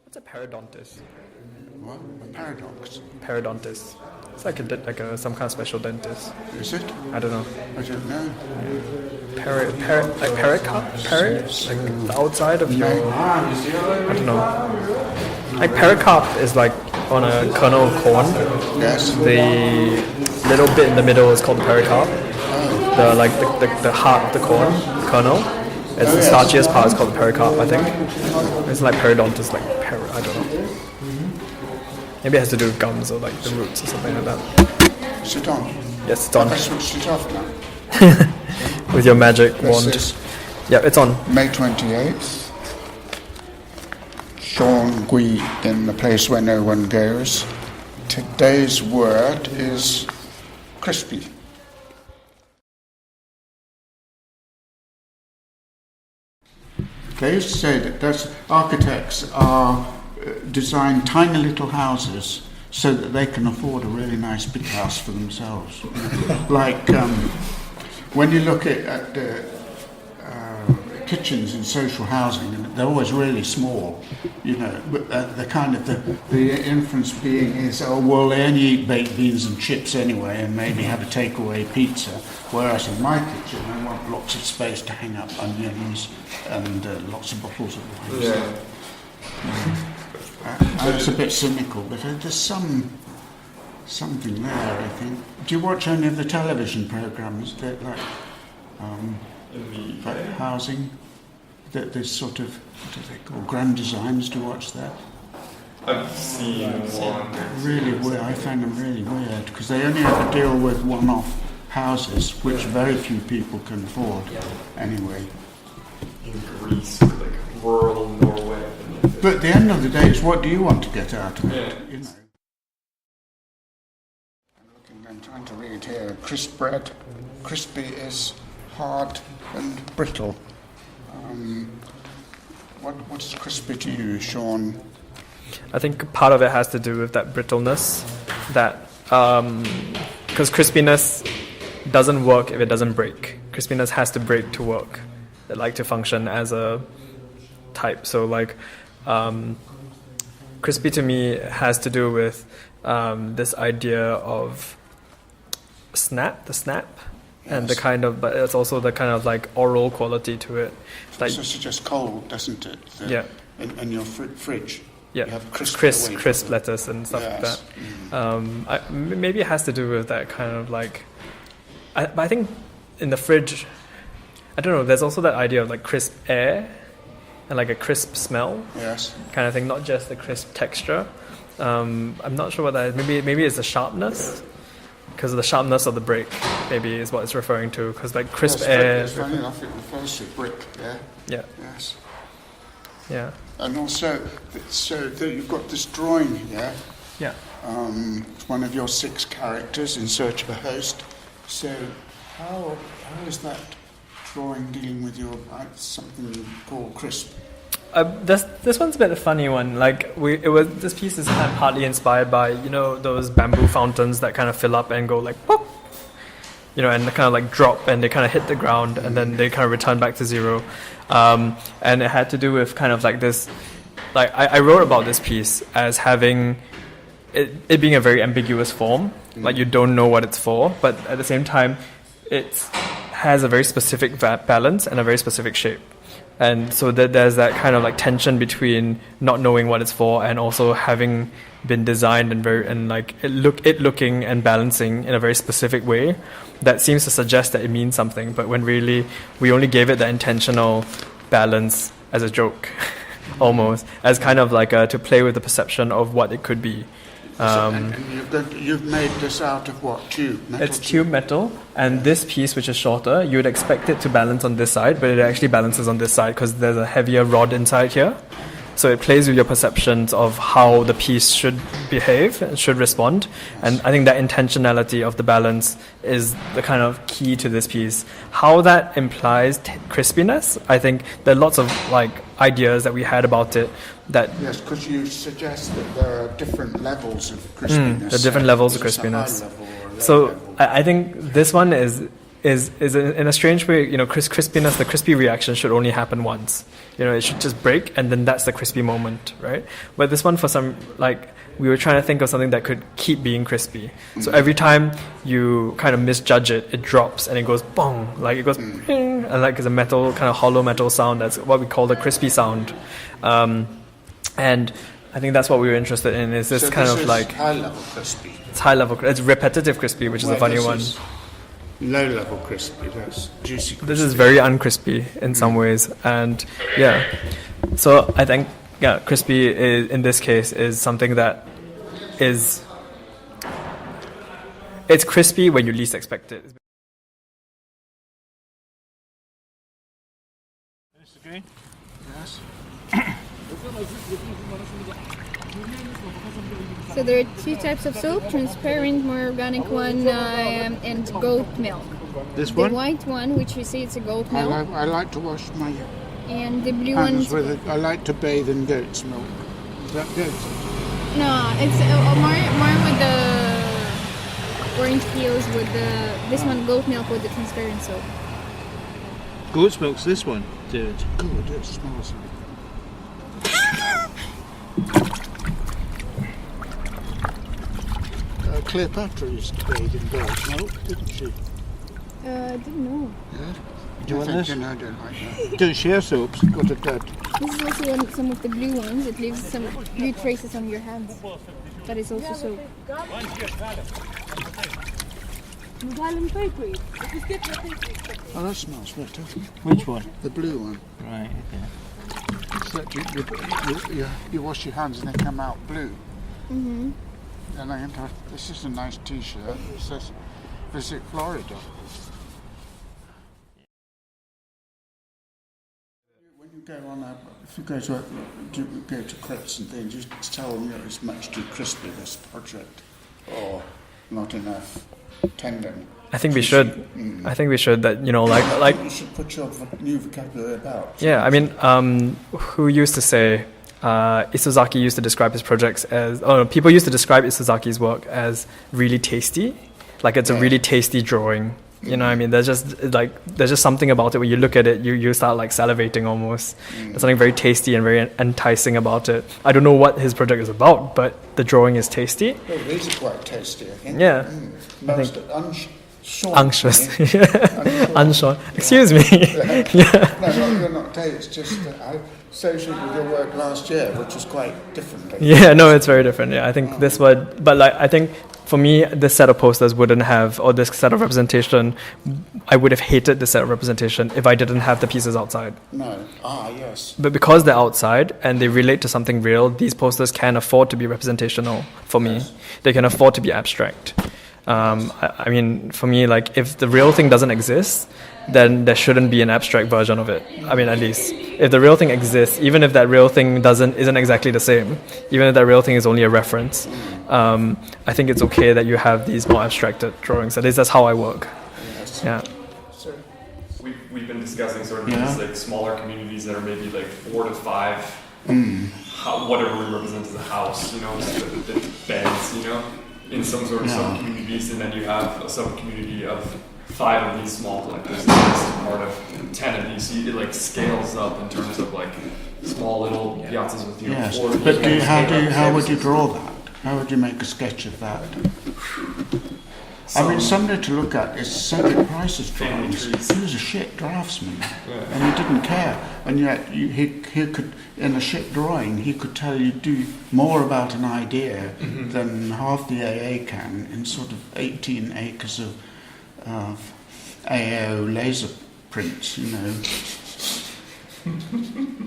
What's a periodontis? What? A paradox? Periodontis. It's like some kind of special dentist. Is it? I don't know. I don't know. Like pericarp? Like the outside of your... I don't know. Like pericarp is like on a kernel of corn. Yes. The little bit in the middle is called the pericarp. The heart of the corn, kernel. It's the starchiest part is called the pericarp, I think. It's like periodontis, like I don't know. Maybe it has to do with gums or like the roots or something like that. Sit on. Yes, it's on. I switched it off now. With your magic wand. Yeah, it's on. May 28th. Sean Gui in the place where no one goes. Today's word is crispy. They used to say that architects design tiny little houses so that they can afford a really nice big house for themselves. Like when you look at the kitchens in social housing, and they're always really small, but the kind of the inference being is, oh well, they only eat baked beans and chips anyway, and maybe have a takeaway pizza. Whereas in my kitchen, I want lots of space to hang up onions and lots of bottles of wine. Yeah. It's a bit cynical, but there's something there, I think. Do you watch any of the television programs that like housing? That there's sort of, what do they call, grand designs? Do you watch that? I've seen one. Really weird. I find them really weird because they only ever deal with one-off houses, which very few people can afford. Anyway. In Greece, like rural Norway. But at the end of the day, it's what do you want to get out of it? Yeah. I'm trying to read here. Crisp bread. Crispy is hard and brittle. What is crispy to you, Sean? I think part of it has to do with that brittleness, that because crispiness doesn't work if it doesn't break. Crispiness has to break to work, like to function as a type. So like crispy to me has to do with this idea of the snap, and the kind of, but it's also the kind of like oral quality to it. Like, so suggests cold, doesn't it? In your fridge. Yeah, you have crisp lettuce and stuff like that. Mm-hmm. Maybe it has to do with that kind of like. I think in the fridge, I don't know. There's also that idea of like crisp air, and like a crisp smell. Yes. Kind of thing, not just the crisp texture. I'm not sure what that is. Maybe it's the sharpness. Because of the sharpness of the brick, maybe is what it's referring to. Because like crisp air. It's funny enough, it refers to brick. Yeah. Yeah. Yes. Yeah. And also, so you've got this drawing here. Yeah. It's one of your 6 characters in search of a host. So, how is that drawing dealing with your something you call crisp? This one's a bit of a funny one. Like this piece is kind of partly inspired by those bamboo fountains that kind of fill up and go like pop, and they kind of like drop and they kind of hit the ground and then they kind of return back to zero. And it had to do with kind of like this. Like I wrote about this piece as having it being a very ambiguous form. Like you don't know what it's for, but at the same time, it has a very specific balance and a very specific shape. And so there's that kind of like tension between not knowing what it's for and also having been designed and like it looking and balancing in a very specific way that seems to suggest that it means something, but when really we only gave it the intentional balance as a joke, almost as kind of like to play with the perception of what it could be. And you've made this out of what? Tube? It's tube metal, and this piece, which is shorter, you would expect it to balance on this side, but it actually balances on this side because there's a heavier rod inside here. So it plays with your perceptions of how the piece should behave and should respond. And I think that intentionality of the balance is the kind of key to this piece. How that implies crispiness, I think there are lots of like ideas that we had about it. Yes, because you suggest that there are different levels of crispiness. There are different levels of crispiness. So I think this one is is in a strange way, crispiness, the crispy reaction should only happen once. It should just break, and then that's the crispy moment, right? But this one, for some, we were trying to think of something that could keep being crispy. So every time you kind of misjudge it, it drops and it goes bong, it goes ping, and it's a metal, kind of hollow metal sound. That's what we call the crispy sound. And I think that's what we were interested in, is this kind of high-level crispy. It's high-level, it's repetitive crispy, which is a funny one. Low-level crispy, that's juicy crispy. This is very uncrispy in some ways, and so I think crispy is, in this case, is something that it's crispy when you least expect it. Okay. Yes. So there are two types of soap: transparent, more organic one, and goat milk. This one? The white one, which you see, it's a goat milk. I like to wash my and the blue hands one. with it. I like to bathe in goat's milk. Is that good? No, it's more with the orange peels with this one goat milk with the transparent soap. Goat's milk's this one, dude. Good, it smells like. Cleopatra used to bathe in goat's milk, didn't she? I didn't know. Yeah. Do you want this? I don't like that. Don't share soaps. Got it dead. This is also some of the blue ones. It leaves some blue traces on your hands. But it's also soap. Oh, that smells better. Which one? The blue one. Right, okay. It's like you wash your hands and they come out blue. Mm-hmm. And this is a nice T-shirt. It says, "Visit Florida." When you go on if you go to CRISP and things, just tell them that it's much too crispy, this project, or not enough tendon. I think we should. I think we should. That You should put your new vocabulary about. Yeah, I mean, who used to say? Isozaki used to describe his projects as. Oh, no, people used to describe Isozaki's work as really tasty, it's a really tasty drawing. You know what I mean? There's just something about it when you look at it, you start salivating almost. There's something very tasty and very enticing about it. I don't know what his project is about, but the drawing is tasty. Well, these are quite tasty, I think. Yeah. Most Anxious. Unshorn. Excuse me. No, you're not tasty. It's just I associated with your work last year, which was quite different. Yeah, no, it's very different. Yeah, I think this would, but I think for me, this set of posters wouldn't have, or this set of representation, I would have hated this set of representation if I didn't have the pieces outside. No. Yes. But because they're outside and they relate to something real, these posters can afford to be representational for me. They can afford to be abstract. I mean, for me, if the real thing doesn't exist, then there shouldn't be an abstract version of it. I mean, at least if the real thing exists, even if that real thing isn't exactly the same, even if that real thing is only a reference, I think it's okay that you have these more abstracted drawings. At least that's how I work. Yes. Yeah. We've been discussing sort of these smaller communities that are maybe 4 to 5. Whatever we represent as a house, the beds, in some sort of sub-communities, and then you have a sub-community of 5 of these small collectors, and this is part of 10 of these. So it scales up in terms of small little piazzas with Yes, 4 but how would you draw that? How would you make a sketch of that? I mean, somebody to look at is Cedric Price's drawings. He was a shit draftsman, and he didn't care. And yet, he could, in a shit drawing, he could tell you do more about an idea than half the AA can in sort of 18 acres of AAO laser prints.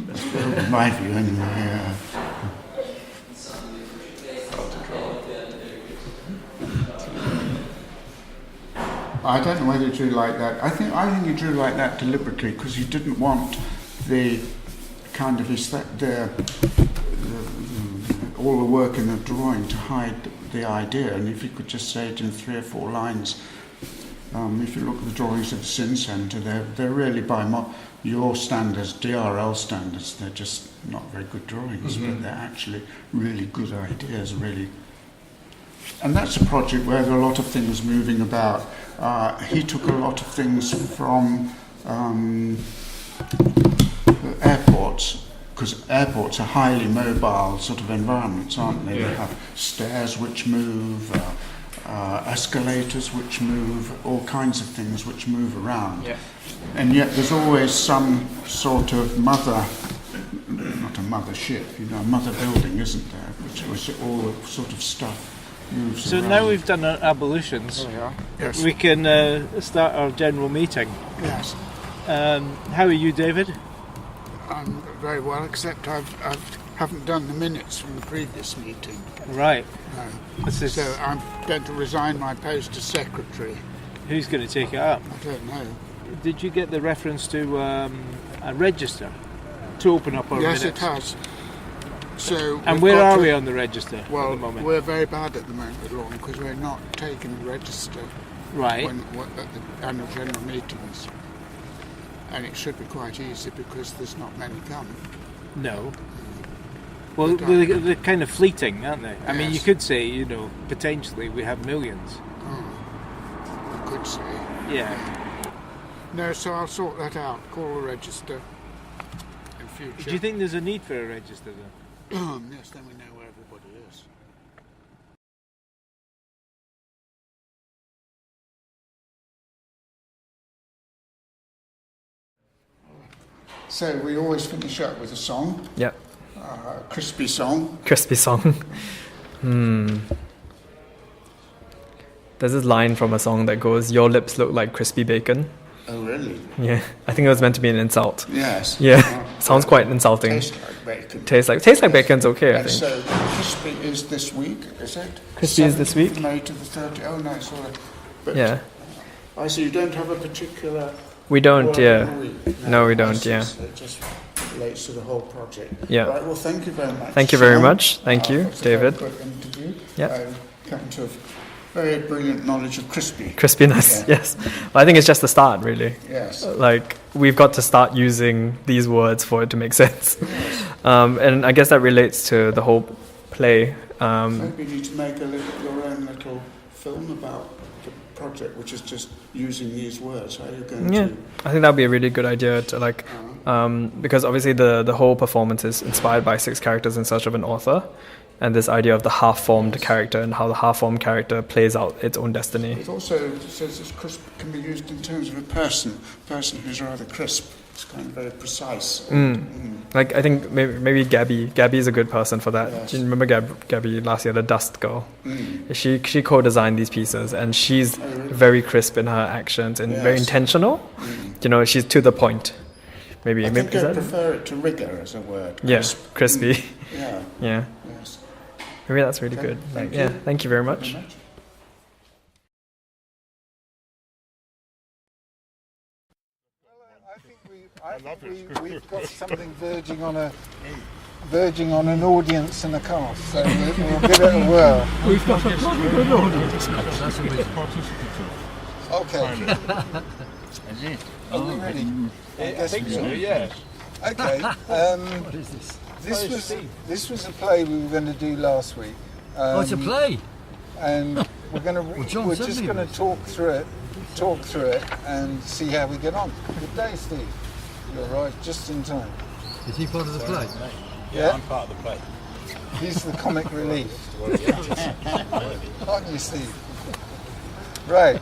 That's my view, anyway. I don't know whether you drew like that. I think you drew like that deliberately because you didn't want the kind of all the work in the drawing to hide the idea. And if you could just say it in 3 or 4 lines, if you look at the drawings of the Sin Centre, they're really by your standards, DRL standards. They're just not very good drawings, but they're actually really good ideas, really And that's a project where there are a lot of things moving about. He took a lot of things from airports, because airports are highly mobile sort of environments, aren't they? They have stairs which move, escalators which move, all kinds of things which move around. Yeah. And yet there's always some sort of mother, not a mother ship, a mother building, isn't there? Which all the sort of stuff moves So around. now we've done our ablutions, There we are. Yes. we can start our general meeting. Yes. How are you, David? I'm very well, except I haven't done the minutes from the previous meeting. Right. No. This is, So I'm going to resign my post as secretary. who's going to take it up? I don't know. Did you get the reference to a register to open up our Yes, minutes? it has. So And we've where got are to- we on the register at Well, the moment? we're very bad at the moment with Lawn because we're not taking the register Right. at the annual general meetings. And it should be quite easy because there's not many come. No. Well, they're kind of fleeting, aren't they? I mean, you Yes. could say, potentially we have millions. I could say. Yeah. No, so I'll sort that out. Call a register in future. Do you think there's a need for a register then? Yes, then we know where everybody is. So we always finish up with a song, Yeah. a crispy song. Crispy song. There's this line from a song that goes, "Your lips look like crispy bacon." Oh, really? Yeah, I think it was meant to be an insult. Yes. Yeah, Oh, sounds quite insulting. Tastes like bacon. Tastes like bacon's okay, I And think. so crispy is this week, is it? Crispy is this 7th week? of May to the 30th. Oh no, sorry. But Yeah, I see you don't have a particular. we don't. word Yeah, of the week. No, we I don't, see. yeah. So it just relates to the whole project. Yeah. Right. Well, thank you very much. Thank you very Sean. much. Thank you, It's a very David. good interview. Yeah. I've come to a very brilliant knowledge of crispy. Crispiness. Yeah. Yes, well, I think it's just the start, really. Yes. Like we've got to start using these words for it to make sense. And I guess that relates to the whole play. Maybe you need to make your own little film about the project, which is just using these words. How are you going Yeah, to? I think that'd be a really good idea to because obviously the whole performance is inspired by 6 characters in search of an author, and this idea of the half-formed character and how the half-formed character plays out its own destiny. It also says that crisp can be used in terms of a person who's rather crisp. It's kind of very precise. Like I think maybe Gabby is a good person for that. Yes. Do you remember Gabby last year, the Dust Girl? She co-designed these pieces, and she's very crisp in her actions and very Yes. intentional. She's to the point. Maybe I think is I that? prefer it to rigor as a word. Yeah, Crisp. crispy. Yeah. Yeah, Yes. maybe that's really Okay, good. thank Yeah, you. thank you very much. Very much. I think we've got something verging on an audience and a cast, so we'll give it a whirl. We've got a good audience. That's what it's participatory. Okay. Are we ready? I think so, yeah. Okay. What is this? This was a play we were going to do last week. Oh, it's a play. And we're going to John we're said just he going to was. talk through it and see how we get on. Good day, Steve. You arrived just in time. Is he part of the play? Yeah, I'm part of the play. He's the comic relief. Aren't you, Steve? Right.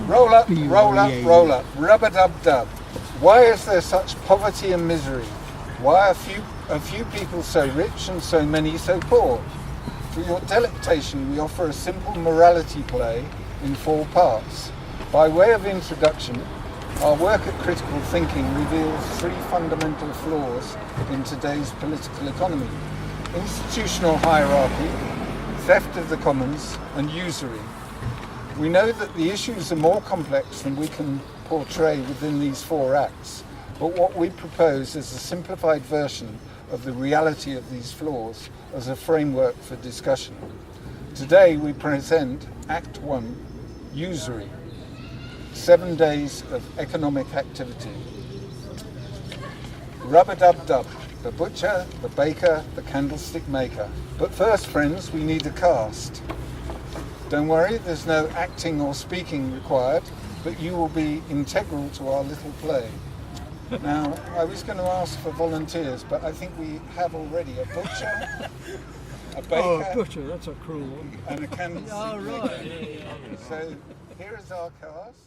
Roll up, roll up, roll up. Rub-a-dub-dub. Why is there such poverty and misery? Why are a few people so rich and so many so poor? For your delectation, we offer a simple morality play in 4 parts. By way of introduction, our work at Critical Thinking reveals 3 fundamental flaws in today's political economy: institutional hierarchy, theft of the commons, and usury. We know that the issues are more complex than we can portray within these 4 acts, but what we propose is a simplified version of the reality of these flaws as a framework for discussion. Today we present Act 1, Usury, 7 days of economic activity. Rub-a-dub-dub, The butcher, the baker, the candlestick maker. But first, friends, we need a cast. Don't worry, there's no acting or speaking required, but you will be integral to our little play. Now, I was going to ask for volunteers, but I think we have already a butcher, a baker, Oh, butcher, that's a cruel one. and a candlestick Oh, maker. right. Yeah. So here is our cast.